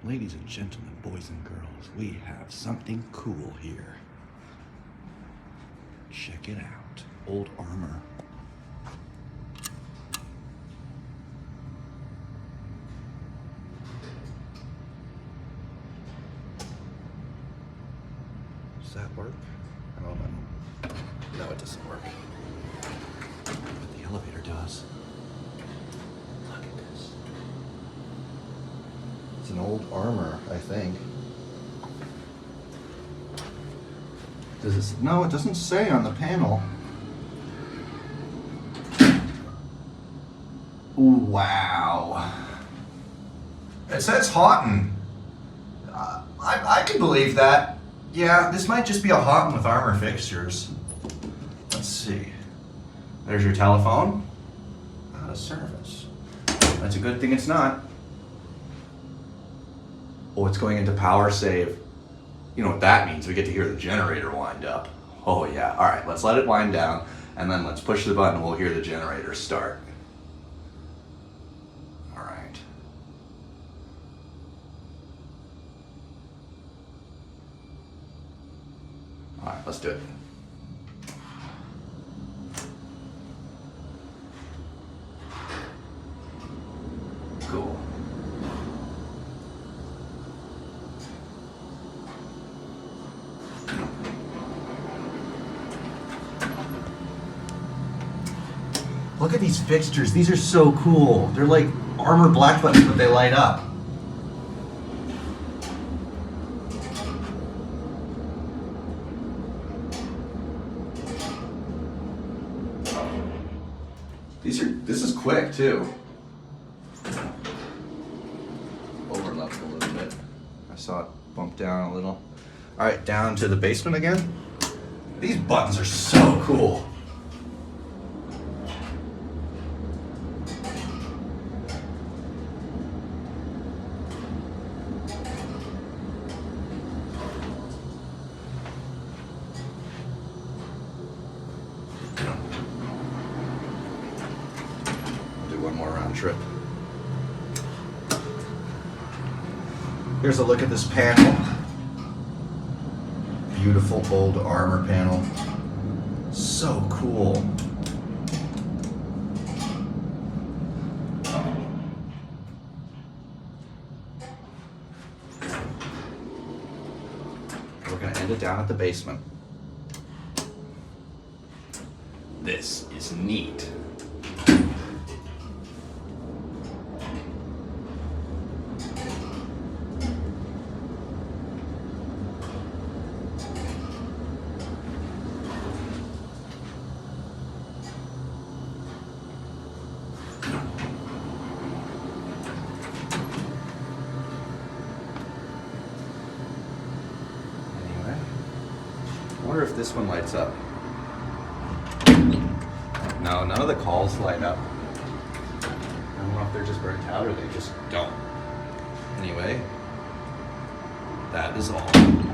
Ladies and gentlemen, boys and girls, we have something cool here. Check it out. Old armor. Does that work? I don't know. No, it doesn't work. But the elevator does. Look at this. It's an old armor, I think. Does it? No, it doesn't say on the panel. Ooh, wow. It says Haughton. I can believe that. Yeah, this might just be a Haughton with armor fixtures. Let's see. There's your telephone. Out of service. That's a good thing it's not. Oh, it's going into power save. You know what that means? We get to hear the generator wind up. Oh yeah, all right, let's let it wind down and then let's push the button and we'll hear the generator start. All right. All right, let's do it. Cool. Look at these fixtures. These are so cool. They're like armor black buttons, but they light up. This is quick too. Over leveled a little bit. I saw it bump down a little. All right, down to the basement again. These buttons are so cool. One more round trip. Here's a look at this panel. Beautiful old armor panel. So cool. We're going to end it down at the basement. This is neat. I wonder if this one lights up. No, none of the calls light up. I don't know if they're just burnt out or they just don't. Anyway, that is all.